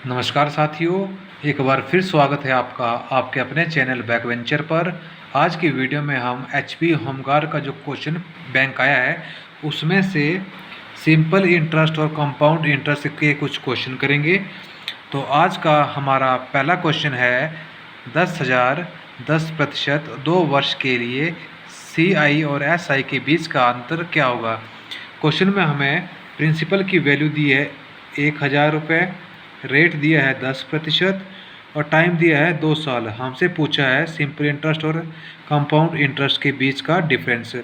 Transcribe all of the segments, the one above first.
नमस्कार साथियों, एक बार फिर स्वागत है आपका आपके अपने चैनल बैकवेंचर पर। आज की वीडियो में हम एचपी होमगार्ड का जो क्वेश्चन बैंक आया है उसमें से सिंपल इंटरेस्ट और कंपाउंड इंटरेस्ट के कुछ क्वेश्चन करेंगे। तो आज का हमारा पहला क्वेश्चन है 10,000 10% 2 वर्ष के लिए CI और SI के बीच का अंतर क्या होगा। क्वेश्चन में हमें प्रिंसिपल की वैल्यू दी है 1,000 रुपये, रेट दिया है 10% और टाइम दिया है 2 साल। हमसे पूछा है सिंपल इंटरेस्ट और कंपाउंड इंटरेस्ट के बीच का डिफरेंस।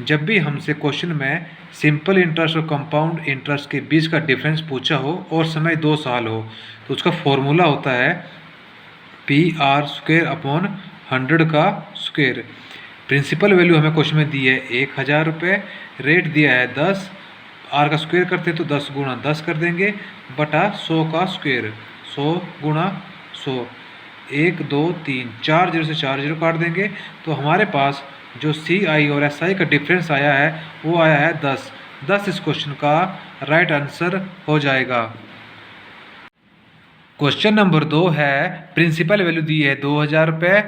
जब भी हमसे क्वेश्चन में सिंपल इंटरेस्ट और कंपाउंड इंटरेस्ट के बीच का डिफरेंस पूछा हो और समय 2 साल हो तो उसका फॉर्मूला होता है PR² अपॉन 100 का स्क्वेयर। प्रिंसिपल वैल्यू हमें क्वेश्चन में दी है 1,000 रुपये, रेट दिया है 10, आर का स्क्वायर करते हैं तो 10 गुणा 10 कर देंगे बटा 100 का स्क्वायर, 100 गुणा 100, 1 2 3 4 जीरो से 4 जीरो काट देंगे तो हमारे पास जो CI और SI का डिफरेंस आया है वो आया है 10। 10 इस क्वेश्चन का राइट आंसर हो जाएगा। क्वेश्चन नंबर 2 है, प्रिंसिपल वैल्यू दी है 2,000 रुपये,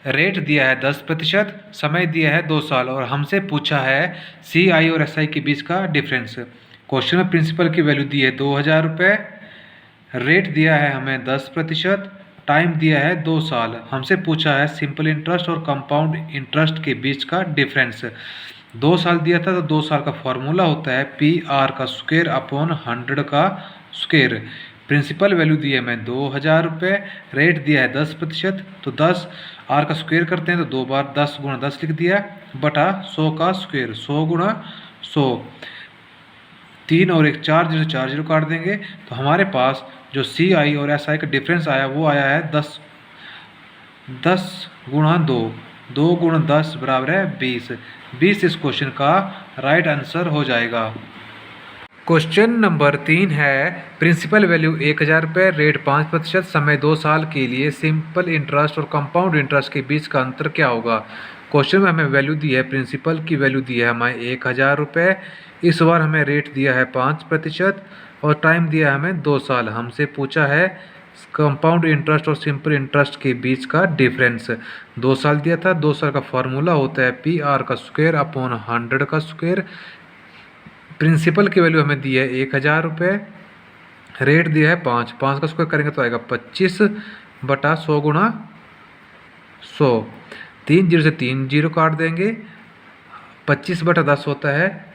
रेट दिया है 10%, समय दिया है 2 साल और हमसे पूछा है CI और SI के बीच का डिफरेंस। क्वेश्चन में प्रिंसिपल की वैल्यू दी है 2,000 रुपये, रेट दिया है हमें 10%, टाइम दिया है 2 साल। हमसे पूछा है सिंपल इंटरेस्ट और कंपाउंड इंटरेस्ट के बीच का डिफरेंस। 2 साल दिया था तो 2 साल का फॉर्मूला होता है PR² अपॉन 100 का स्क्वेयर। प्रिंसिपल वैल्यू दी है मैं 2,000 रुपये, रेट दिया है 10% तो 10, आर का स्क्वेयर करते हैं तो 2 बार 10 गुणा 10 लिख दिया बटा 100 का स्क्वेयर, 100 गुणा 100, 3 और 1 4 जीरो 4 जीरो काट देंगे तो हमारे पास जो CI और SI का डिफरेंस आया वो आया है 10 गुणा 2, 2 गुणा 10 बराबर है 20। 20 इस क्वेश्चन का राइट आंसर हो जाएगा। क्वेश्चन नंबर 3 है, प्रिंसिपल वैल्यू 1,000 रुपये, रेट 5%, समय 2 साल के लिए सिंपल इंटरेस्ट और कंपाउंड इंटरेस्ट के बीच का अंतर क्या होगा। क्वेश्चन में हमें वैल्यू दी है, प्रिंसिपल की वैल्यू दी है हमें 1,000 रुपये, इस बार हमें रेट दिया है 5% और टाइम दिया है हमें 2 साल। हमसे पूछा है कंपाउंड इंटरेस्ट और सिंपल इंटरेस्ट के बीच का डिफरेंस। 2 साल दिया था, 2 साल का फॉर्मूला होता है PR² अपॉन 100 का स्क्वेयर। प्रिंसिपल की वैल्यू हमें दी है 1,000 रुपये, रेट दिया है 5, 5 का स्क्वायर करेंगे तो आएगा 25 बटा 100 गुणा 100, 3 जीरो से 3 जीरो काट देंगे, 25 बटा 10 होता है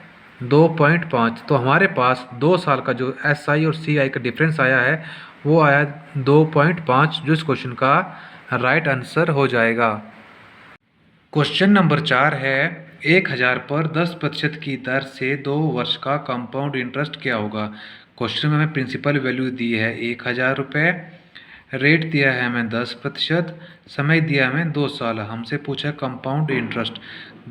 2.5। तो हमारे पास 2 साल का जो SI और CI का डिफरेंस आया है वो आया 2.5, जो इस क्वेश्चन का राइट आंसर हो जाएगा। क्वेश्चन नंबर 4 है, 1,000 पर 10% की दर से 2 वर्ष का कंपाउंड इंटरेस्ट क्या होगा। क्वेश्चन में हमें प्रिंसिपल वैल्यू दी है 1,000 रुपये, रेट दिया है हमें 10%, समय दिया हमें 2 साल। हमसे पूछा है कंपाउंड इंटरेस्ट,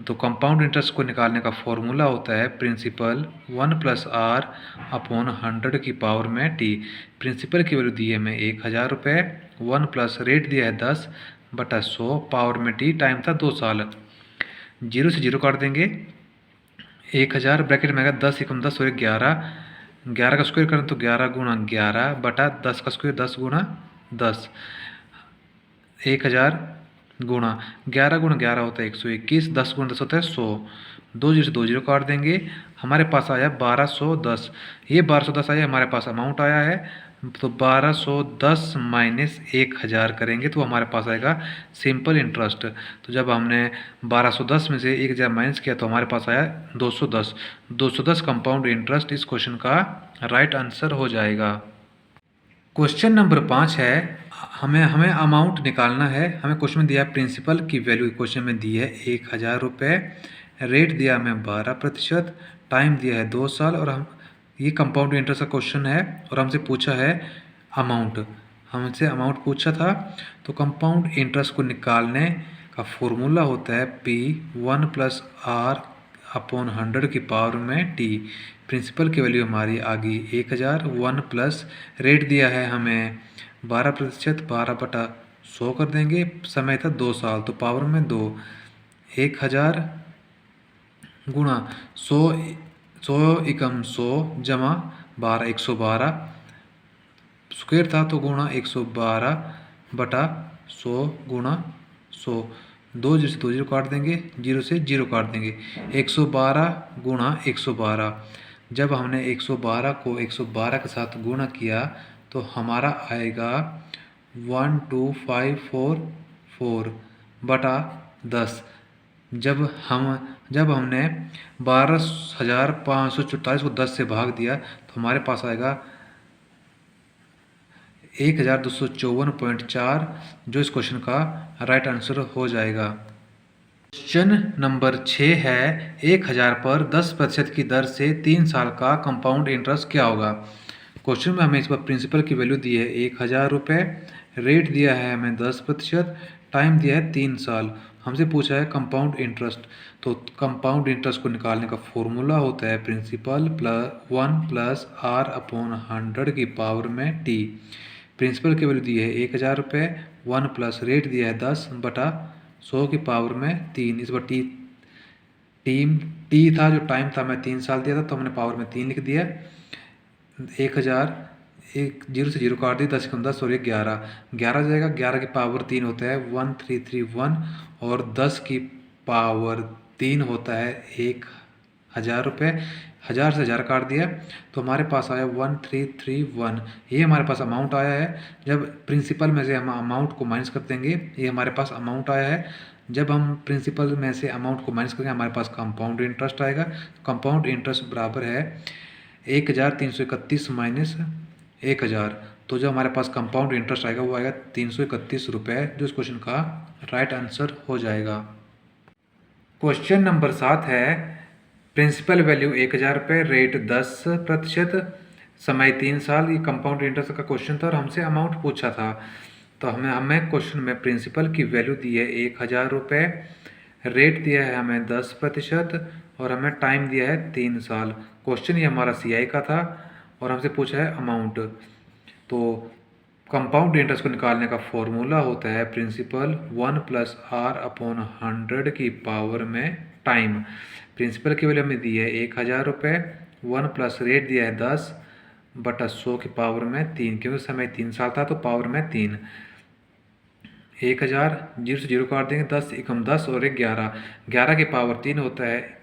तो कंपाउंड इंटरेस्ट को निकालने का फॉर्मूला होता है प्रिंसिपल 1+R/100 प्रिंसिपल की वैल्यू दी है हमें 1,000 रुपये, 1 प्लस रेट दिया है 10 बटा 100 पावर में t, टाइम था 2 साल। 0 से 0 काट देंगे, 1,000 ब्रैकेट में आएगा 10 एकम 10 और 11, 11 का स्क्वायर करें तो 11 गुणा 11 बटा 10 का स्क्वायर 10 गुणा 10, 1,000 गुणा 11 गुणा 11 होता है 121, 10 गुणा 10 होता है 100, 2 जीरो से 2 जीरो काट देंगे, हमारे पास आया 1210। ये 1210 आया, हमारे पास अमाउंट आया है तो 1210 माइनस 1,000 करेंगे तो हमारे पास आएगा सिंपल इंटरेस्ट। तो जब हमने 1210 में से 1,000 माइनस किया तो हमारे पास आया 210। 210 कंपाउंड इंटरेस्ट इस क्वेश्चन का राइट आंसर हो जाएगा। क्वेश्चन नंबर 5 है, हमें अमाउंट निकालना है। हमें क्वेश्चन में दिया है प्रिंसिपल की वैल्यू क्वेश्चन में दी है 1,000 रुपये, रेट दिया हमें 12%, टाइम दिया है 2 साल और हम ये कंपाउंड इंटरेस्ट का क्वेश्चन है और हमसे पूछा है अमाउंट। हमसे अमाउंट पूछा था तो कंपाउंड इंटरेस्ट को निकालने का फॉर्मूला होता है P1+R/100 की पावर में t। प्रिंसिपल की वैल्यू हमारी आ गई 1,000, 1 प्लस रेट दिया है हमें 12%, 12 बटा 100 कर देंगे, समय था 2 साल तो पावर में 2, 1,000 गुणा 100 एकम 100 जमा 12 112, स्क्वायर था तो गुणा 112 बटा 100 गुणा 100। 2 जीरो से 2 जीरो काट देंगे, 0 से 0 काट देंगे। 112 गुणा 112। जब हमने 112 को 112 के साथ गुणा किया तो हमारा आएगा 12544 बटा 10। जब हमने 12,544 को 10 से भाग दिया तो हमारे पास आएगा 1254.4, जो इस क्वेश्चन का राइट आंसर हो जाएगा। क्वेश्चन नंबर 6 है 1000 पर 10% की दर से 3 साल का कंपाउंड इंटरेस्ट क्या होगा। क्वेश्चन में हमें इस बार प्रिंसिपल की वैल्यू दी है 1000 रुपये, रेट दिया है हमें 10%, टाइम दिया है 3 साल। हमसे पूछा है कंपाउंड इंटरेस्ट, तो कंपाउंड इंटरेस्ट को निकालने का फॉर्मूला होता है principal plus 1 plus r upon 100 की पावर में टी। प्रिंसिपल की वैल्यू दी है 1000 रुपये, 1 प्लस रेट दिया है 10 बटा 100 की पावर में 3। इस बार टी था, जो टाइम था मैं 3 साल दिया था तो हमने पावर में 3 लिख दिया। 1000 एक 0 से 0 काट दी, 10 कम 10 और 11 जाएगा। 11 की पावर 3 होता है 1331 और 10 की पावर 3 होता है 1000 रुपये। 1000 से 1000 काट दिया तो हमारे पास आया 1331। ये हमारे पास अमाउंट आया है। जब प्रिंसिपल में से हम अमाउंट को माइनस कर देंगे, ये हमारे पास अमाउंट आया है। जब हम प्रिंसिपल में से अमाउंट को माइनस करेंगे हमारे पास कंपाउंड इंटरेस्ट आएगा। कंपाउंड इंटरेस्ट बराबर है 1331 माइनस 1000, तो जो हमारे पास कंपाउंड इंटरेस्ट आएगा वो आएगा 331 रुपये, जो इस क्वेश्चन का राइट आंसर हो जाएगा। क्वेश्चन नंबर 7 है प्रिंसिपल वैल्यू 1000 रुपये, रेट 10%, समय 3 साल। ये कंपाउंड इंटरेस्ट का क्वेश्चन था और हमसे अमाउंट पूछा था। तो हमें क्वेश्चन में प्रिंसिपल की वैल्यू दी है 1000 रुपये, रेट दिया है हमें 10% और हमें टाइम दिया है 3 साल। क्वेश्चन ये हमारा CI का था और हमसे पूछा है अमाउंट। तो कंपाउंड इंटरेस्ट को निकालने का फॉर्मूला होता है प्रिंसिपल 1 प्लस आर अपॉन 100 की पावर में टाइम। प्रिंसिपल की वैल्यू हमें दी है 1000 रुपये, 1 प्लस रेट दिया है 10 बटा 100 की पावर में 3, क्योंकि समय 3 साल था तो पावर में 3। 1000 0 से 0 काट देंगे, 10 एकम 10 और 11 की पावर 3 होता है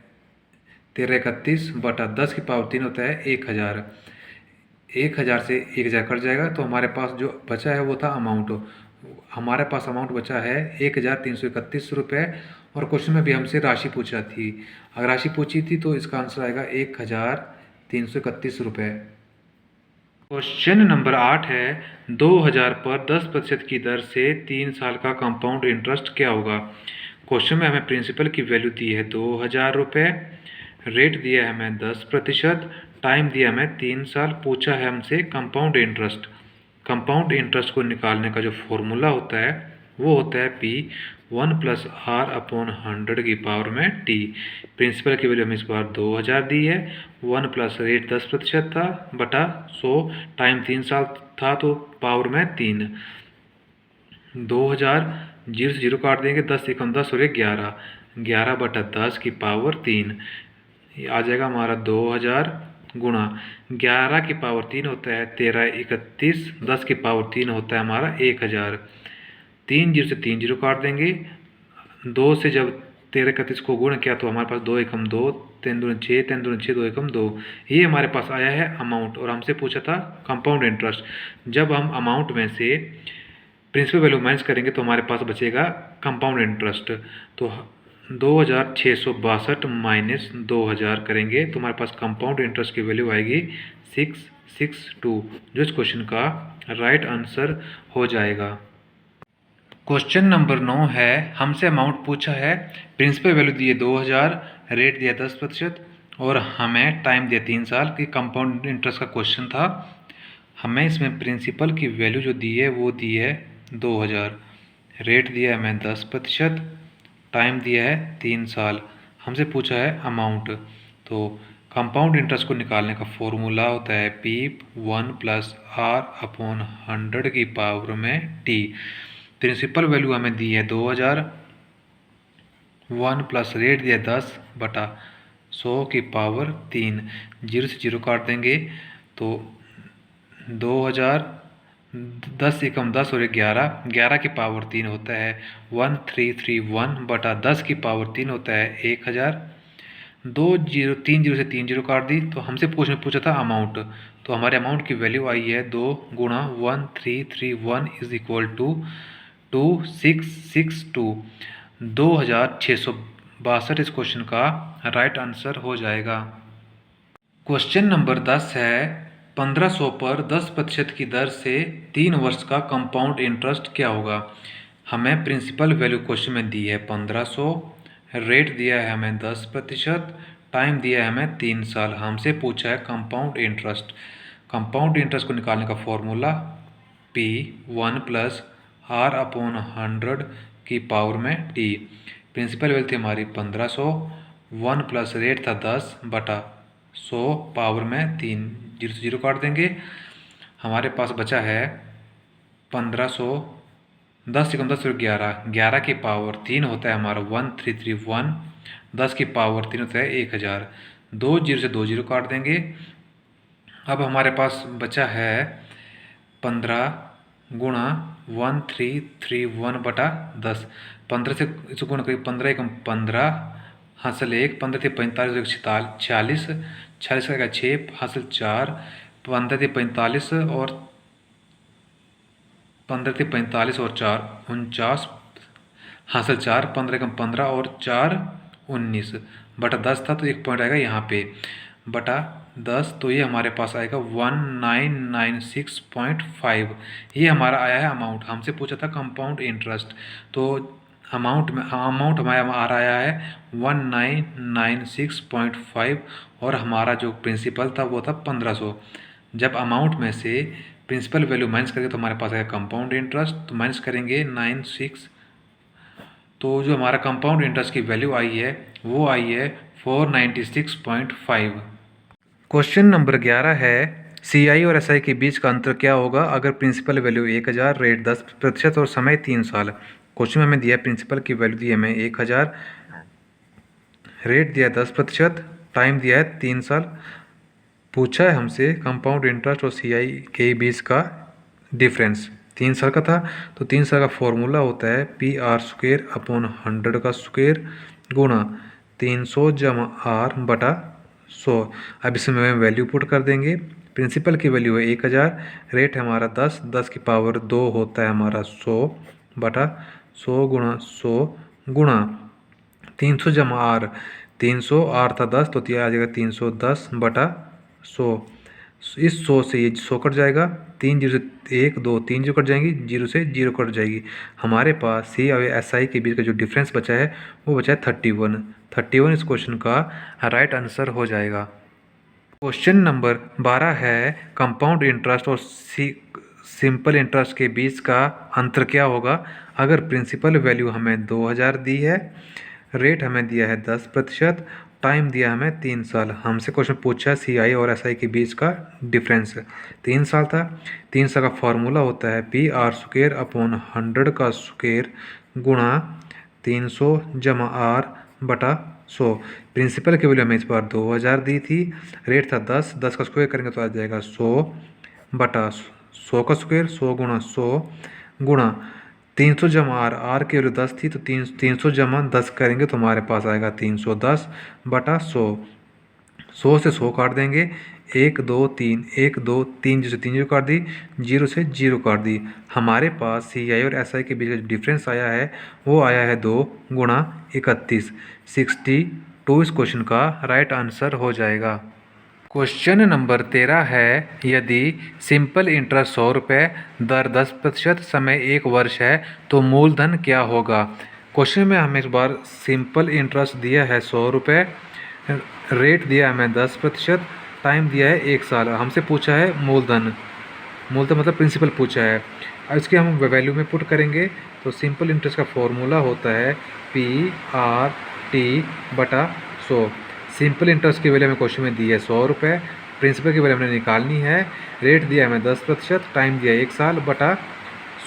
1331 बटा 10 की पावर 3 होता है 1000। 1000 से 1000 कट जाएगा तो हमारे पास जो बचा है वो था अमाउंट। हमारे पास अमाउंट बचा है 1331 रुपये और क्वेश्चन में भी हमसे राशि पूछा थी। अगर राशि पूछी थी तो इसका आंसर आएगा 1331 रुपये। क्वेश्चन नंबर 8 है 2000 पर 10% की दर से 3 साल का कंपाउंड इंटरेस्ट क्या होगा। क्वेश्चन में हमें प्रिंसिपल की वैल्यू दी है 2000 रुपये, रेट दिया है हमें 10%, टाइम दिया हमें 3 साल, पूछा है हमसे कंपाउंड इंटरेस्ट। कंपाउंड इंटरेस्ट को निकालने का जो फॉर्मूला होता है वो होता है P 1 प्लस आर अपॉन 100 की पावर में T। प्रिंसिपल की वैल्यू हमें इस बार 2000 दी है, 1 प्लस रेट 10% था बटा 100, टाइम 3 साल था तो पावर में 3। 2000 0 से 0 काट देंगे, 10 एकम 10 और 11 बटा 10 की पावर 3। आ जाएगा हमारा 2000 गुणा 11 की पावर 3 होता है 1331, 10 की पावर 3 होता है हमारा 1000। 3 0 से 3 0 काट देंगे, 2 से जब 1331 को गुण किया तो हमारे पास 2 एकम 2, 3 दूनी 6, 3 दूनी 6, 2 एकम 2। ये हमारे पास आया है अमाउंट और हमसे पूछा था कंपाउंड इंटरेस्ट। जब हम अमाउंट में से प्रिंसिपल वैल्यू माइनस करेंगे तो हमारे पास बचेगा कंपाउंड इंटरेस्ट। तो 2662 माइनस 2000 करेंगे तो हमारे पास कंपाउंड इंटरेस्ट की वैल्यू आएगी 662, जो इस क्वेश्चन का राइट आंसर हो जाएगा। क्वेश्चन नंबर 9 है हमसे अमाउंट पूछा है, प्रिंसिपल वैल्यू दी है 2000, रेट दिया 10% और हमें टाइम दिया 3 साल की। कंपाउंड इंटरेस्ट का क्वेश्चन था। हमें इसमें प्रिंसिपल की वैल्यू जो दी है वो दी है 2000, रेट दिया है हमें 10%, टाइम दिया है 3 साल, हमसे पूछा है अमाउंट। तो कंपाउंड इंटरेस्ट को निकालने का फॉर्मूला होता है P 1 प्लस आर अपॉन 100 की पावर में T। प्रिंसिपल वैल्यू हमें दी है 2000, 1 प्लस रेट दिया 10 बटा 100 की पावर 3। 0 से 0 काट देंगे तो 2000 10 एकम 10 और 11, 11 की पावर 3 होता है 1331 बटा 10 की पावर 3 होता है 1000। 3 जीरो से 3 जीरो काट दी, तो हमसे पूछा था अमाउंट, तो हमारे अमाउंट की वैल्यू आई है 2 गुणा 1331 इज इक्वल टू 2662, 2662 इस क्वेश्चन का राइट आंसर हो जाएगा। क्वेश्चन नंबर 10 है 1500 पर 10% की दर से 3 वर्ष का कंपाउंड इंटरेस्ट क्या होगा। हमें प्रिंसिपल वैल्यू क्वेश्चन में दी है 1500, रेट दिया है हमें 10%, टाइम दिया है हमें 3 साल, हमसे पूछा है कंपाउंड इंटरेस्ट। कंपाउंड इंटरेस्ट को निकालने का formula P1 plus R upon 100 की पावर में T। प्रिंसिपल वैल्यू थी हमारी 1500, 1 प्लस रेट था 10 बटा 100 पावर में 3, जीरो से जीरो काट देंगे, हमारे पास बचा है 1500, 10 एकम 10 और 11, 11 की पावर 3 होता है हमारा 1331, 10 की पावर 3 होता है 1000, 2 जीरो से 2 जीरो काट देंगे। अब हमारे पास बचा है 15 गुणा 1331 बटा 10, 15 से इसको गुणा करिए, 15 एकम 15 हासिल 1, 15 थे 45 46, 46 का 6 हासिल 4, 15 थे 45 और 15 थे 45 और 4 49 हासिल 4, 15 एकम 15 और 4 19 बटा 10 था, तो एक पॉइंट आएगा यहाँ पे बटा 10, तो ये हमारे पास आएगा 1996.5। ये हमारा आया है अमाउंट। हमसे पूछा था कंपाउंड इंटरेस्ट, तो अमाउंट हमारा आया है 1996.5 और हमारा जो प्रिंसिपल था वो था 1500। जब अमाउंट में से प्रिंसिपल वैल्यू माइनस करेंगे तो हमारे पास आएगा कंपाउंड इंटरेस्ट, तो माइनस करेंगे 96, तो जो हमारा कंपाउंड इंटरेस्ट की वैल्यू आई है वो आई है 496.5। क्वेश्चन नंबर 11 है CI और SI के बीच का अंतर क्या होगा अगर प्रिंसिपल वैल्यू 1000, रेट 10% और समय 3 साल। क्वेश्चन में हमें दिया है प्रिंसिपल की वैल्यू दी है हमें 1000, रेट दिया है 10%, टाइम दिया है 3 साल, पूछा है हमसे कंपाउंड इंटरेस्ट और CI के बीच का डिफरेंस 3 साल का था, तो 3 साल का फॉर्मूला होता है PR² अपॉन 100 का स्क्वायर गुणा 300 जमा R बटा 100। अब इसमें हम वैल्यू पुट कर देंगे। प्रिंसिपल की वैल्यू है 1000, रेट है हमारा 10, 10 की पावर 2 होता है हमारा 100 बटा 100 गुणा 100 गुणा 300 जमा R, 300 R था 10, तो आ जाएगा 310 बटा 100। इस 100 से ये 100 कट जाएगा, 3 जीरो से 1 2 3 जीरो कट जाएंगी, जीरो से जीरो कट जाएगी। हमारे पास C और SI के बीच का जो डिफरेंस बचा है वो बचा है 31 इस क्वेश्चन का राइट आंसर हो जाएगा। क्वेश्चन नंबर 12 है कंपाउंड इंटरेस्ट और सिंपल इंटरेस्ट के बीच का अंतर क्या होगा अगर प्रिंसिपल वैल्यू हमें 2000 दी है, रेट हमें दिया है 10%, टाइम दिया हमें 3 साल। हमसे क्वेश्चन पूछा है CI और SI के बीच का डिफरेंस 3 साल था। 3 साल का फॉर्मूला होता है PR² अपॉन 100 का स्क्वायर गुणा 300 जमा R बटा 100। प्रिंसिपल की वैल्यू हमें इस बार 2000 दी थी, रेट था 10, 10 का स्क्वायर करेंगे तो आ जाएगा 100 बटा 100 का स्क्वायर, 100 गुणा 100 गुणा 300 जमा R की वैल्यू 10 थी, तो 300 जमा 10 करेंगे तो हमारे पास आएगा 310 बटा 100। 100 से 100 काट देंगे, 1 2 3 1 2 3 जीरो से 3 जीरो काट दी, जीरो से जीरो काट दी। हमारे पास CI और SI के बीच का जो डिफरेंस आया है वो आया है 2 गुणा 31, 62 इस क्वेश्चन का राइट आंसर हो जाएगा। क्वेश्चन नंबर 13 है यदि सिंपल इंटरेस्ट 100 रुपये, दर 10%, समय 1 वर्ष है तो मूलधन क्या होगा। क्वेश्चन में हमें इस बार सिंपल इंटरेस्ट दिया है 100 रुपये, रेट दिया है हमें 10%, टाइम दिया है 1 साल, हमसे पूछा है मूलधन मतलब प्रिंसिपल पूछा है। अब इसके हम वैल्यू में पुट करेंगे तो सिंपल इंटरेस्ट का फॉर्मूला होता है PRT बटा 100। सिंपल इंटरेस्ट की वैल्यू हमें क्वेश्चन में दी है 100 रुपये, प्रिंसिपल की वैल्यू हमने निकालनी है, रेट दिया है हमें 10%, टाइम दिया है 1 साल बटा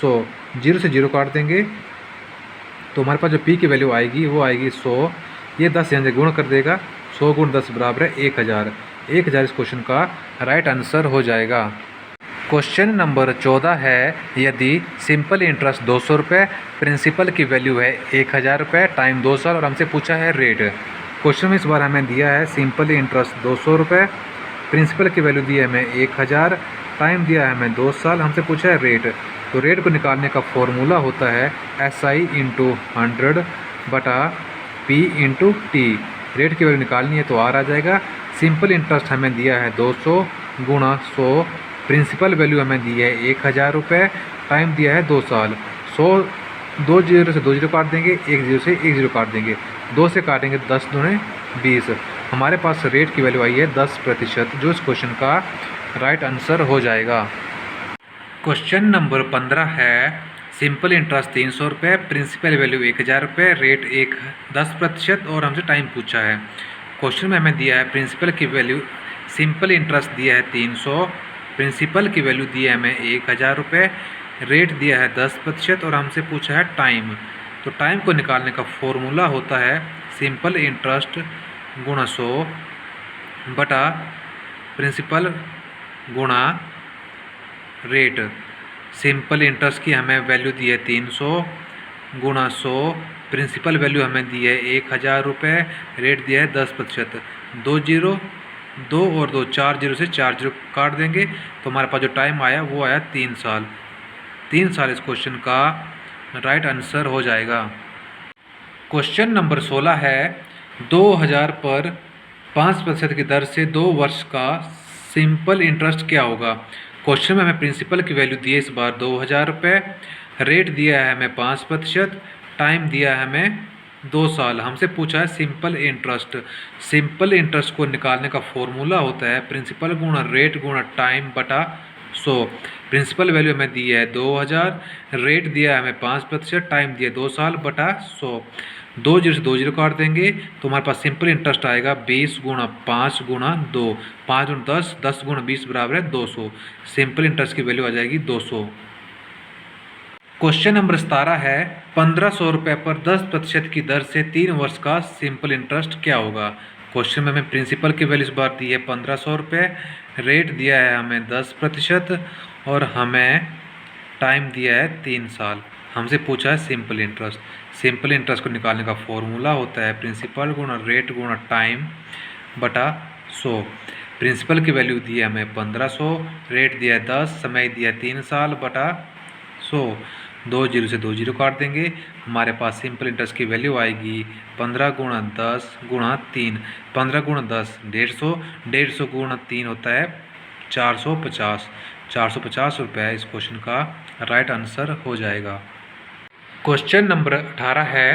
100, जीरो से जीरो काट देंगे तो हमारे पास जो P की वैल्यू आएगी वो आएगी 100, ये 10 यहाँ से गुण कर देगा, 100 गुण 10 बराबर है 1000। 1000 इस क्वेश्चन का राइट आंसर हो जाएगा। क्वेश्चन नंबर 14 है, यदि सिंपल इंटरेस्ट 200 रुपये, प्रिंसिपल की वैल्यू है 1000 रुपये, टाइम 2 साल और हमसे पूछा है रेट। क्वेश्चन में इस बार हमें दिया है सिंपल इंटरेस्ट 200 रुपये, प्रिंसिपल की वैल्यू दी है हमें 1000, टाइम दिया है हमें 2 साल, हमसे पूछा है रेट। तो रेट को निकालने का फॉर्मूला होता है SI × 100 बटा P × T। रेट की वैल्यू निकालनी है तो R आ जाएगा। सिंपल इंटरेस्ट हमें दिया है 200 गुणा 100, प्रिंसिपल वैल्यू हमें दी है 1000 रुपये, टाइम दिया है 2 साल। 100 2 जीरो से 2 जीरो काट देंगे, 1 जीरो से 1 जीरो काट देंगे, 2 से काटेंगे 10 दूने 20। हमारे पास रेट की वैल्यू आई है 10%, जो इस क्वेश्चन का राइट आंसर हो जाएगा। क्वेश्चन नंबर 15 है, सिंपल इंटरेस्ट 300 रुपये, प्रिंसिपल वैल्यू 1000 रुपये, रेट 10% और हमसे टाइम पूछा है। क्वेश्चन में हमें दिया है प्रिंसिपल की वैल्यू, सिंपल इंटरेस्ट दिया है 300, प्रिंसिपल की वैल्यू दी है हमें 1000 रुपये, रेट दिया है 10% और हमसे पूछा है टाइम। तो टाइम को निकालने का फॉर्मूला होता है सिंपल इंटरेस्ट गुणा 100 बटा प्रिंसिपल गुणा रेट। सिंपल इंटरेस्ट की हमें वैल्यू दी है 300 गुणा 100, प्रिंसिपल वैल्यू हमें दी है 1000 रुपये, रेट दिया है 10%। 2 जीरो 2 और 2 4 जीरो से 4 जीरो काट देंगे तो हमारे पास जो टाइम आया वो आया 3 साल। 3 साल इस क्वेश्चन का राइट आंसर हो जाएगा। क्वेश्चन नंबर 16 है, 2000 पर 5% की दर से 2 वर्ष का सिंपल इंटरेस्ट क्या होगा। क्वेश्चन में हमें प्रिंसिपल की वैल्यू दी है इस बार 2000 रुपये, रेट दिया है हमें 5%, टाइम दिया है हमें 2 साल, हमसे पूछा है सिंपल इंटरेस्ट। सिंपल इंटरेस्ट को निकालने का फॉर्मूला होता है प्रिंसिपल गुणा रेट गुणा टाइम बटा 100। प्रिंसिपल वैल्यू हमें दी है 2000, रेट दिया है हमें 5%, टाइम दिया 2 साल बटा 100। 2 जीरो से 2 जीरो काट देंगे तो हमारे पास सिंपल इंटरेस्ट आएगा 20 गुणा 5 गुणा 2, 5 गुणा 10, 10 गुणा 20 बराबर है 200। सिंपल इंटरेस्ट की वैल्यू आ जाएगी 200। क्वेश्चन नंबर 17 है, 1500 रुपये पर 10% की दर से 3 वर्ष का सिंपल इंटरेस्ट क्या होगा। क्वेश्चन में हमें प्रिंसिपल की वैल्यू इस बार दी है 1500 रुपये, रेट दिया है हमें 10% और हमें टाइम दिया है 3 साल, हमसे पूछा है सिंपल इंटरेस्ट। सिंपल इंटरेस्ट को निकालने का फॉर्मूला होता है प्रिंसिपल गुणा रेट गुणा टाइम बटा 100। प्रिंसिपल की वैल्यू दी है हमें 1500, रेट दिया है 10, समय दिया है 3 साल बटा 100। 2 जीरो से 2 जीरो काट देंगे, हमारे पास सिंपल इंटरेस्ट की वैल्यू आएगी 15 गुणा 10 गुणा 3, 15 गुणा 10 150, 150 गुणा 3 होता है 450, 450 रुपये इस क्वेश्चन का राइट आंसर हो जाएगा। क्वेश्चन नंबर 18 है,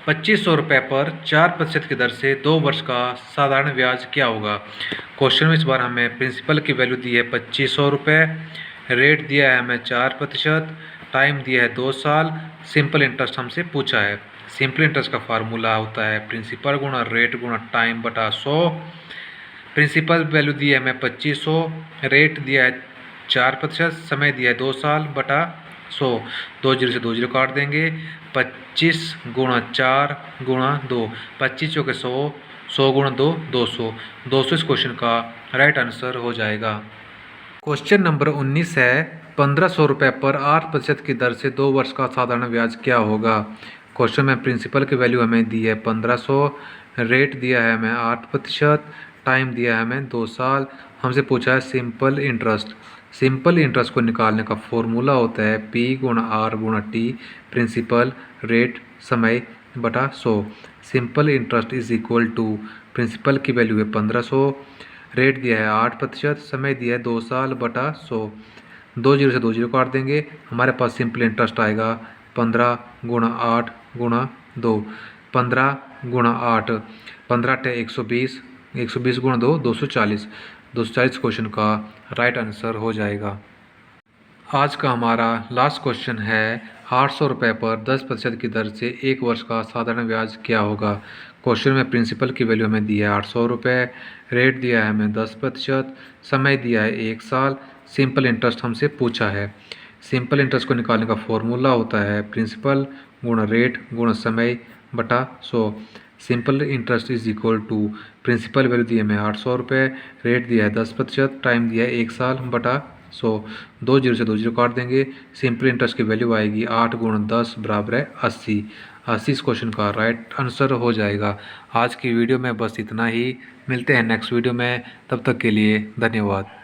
2500 रुपये पर 4% की दर से 2 वर्ष का साधारण ब्याज क्या होगा। क्वेश्चन में इस बार हमें प्रिंसिपल की वैल्यू दी है 2500 रुपये, रेट दिया है हमें 4%, टाइम दिया है 2 साल, सिंपल इंटरेस्ट हमसे पूछा है। सिंपल इंटरेस्ट का फार्मूला होता है प्रिंसिपल गुणा रेट गुणा टाइम बटा 100। प्रिंसिपल वैल्यू दी है हमें 2500, रेट दिया है 4%, समय दिया है 2 साल बटा 100। 2 जीरो से 2 जीरो काट देंगे, 25 गुणा 4 गुणा 2, 25 चौके 100, 100 गुणा 2 200, 200 इस क्वेश्चन का राइट आंसर हो जाएगा। क्वेश्चन नंबर 19 है, 1500 रुपये पर 8% की दर से 2 वर्ष का साधारण ब्याज क्या होगा। क्वेश्चन में प्रिंसिपल की वैल्यू हमें दी है 1500, रेट दिया है हमें 8%, टाइम दिया है हमें 2 साल, हमसे पूछा है सिंपल इंटरेस्ट। सिंपल इंटरेस्ट को निकालने का फॉर्मूला होता है P गुणा R गुणा T, प्रिंसिपल रेट समय बटा 100। Simple interest is equal to principal की वैल्यू है 1500, रेट दिया है 8%, समय दिया है 2 साल बटा 100। 2 जीरो से 2 जीरो काट देंगे, हमारे पास सिंपल इंटरेस्ट आएगा 15 गुणा 8 गुणा 2, 15 गुणा 8, 15 टे 120, 120 गुणा 2 240, 240 क्वेश्चन का राइट आंसर हो जाएगा। आज का हमारा लास्ट क्वेश्चन है, 800 रुपये पर 10% की दर से 1 वर्ष का साधारण ब्याज क्या होगा। क्वेश्चन में प्रिंसिपल की वैल्यू हमें दी है 800 रुपये, रेट दिया है हमें 10%, समय दिया है 1 साल, सिंपल इंटरेस्ट हमसे पूछा है। सिंपल इंटरेस्ट को निकालने का फॉर्मूला होता है प्रिंसिपल गुणा रेट गुणा समय बटा 100। Simple interest is equal to principal value दी है हमें 800 रुपये, रेट दिया है 10%, टाइम दिया है 1 साल बटा सो 2 जीरो से 2 जीरो काट देंगे। सिंपल इंटरेस्ट की वैल्यू आएगी 8 गुण 10 बराबर है 80। 80 इस क्वेश्चन का राइट आंसर हो जाएगा। आज की वीडियो में बस इतना ही, मिलते हैं नेक्स्ट वीडियो में, तब तक के लिए धन्यवाद।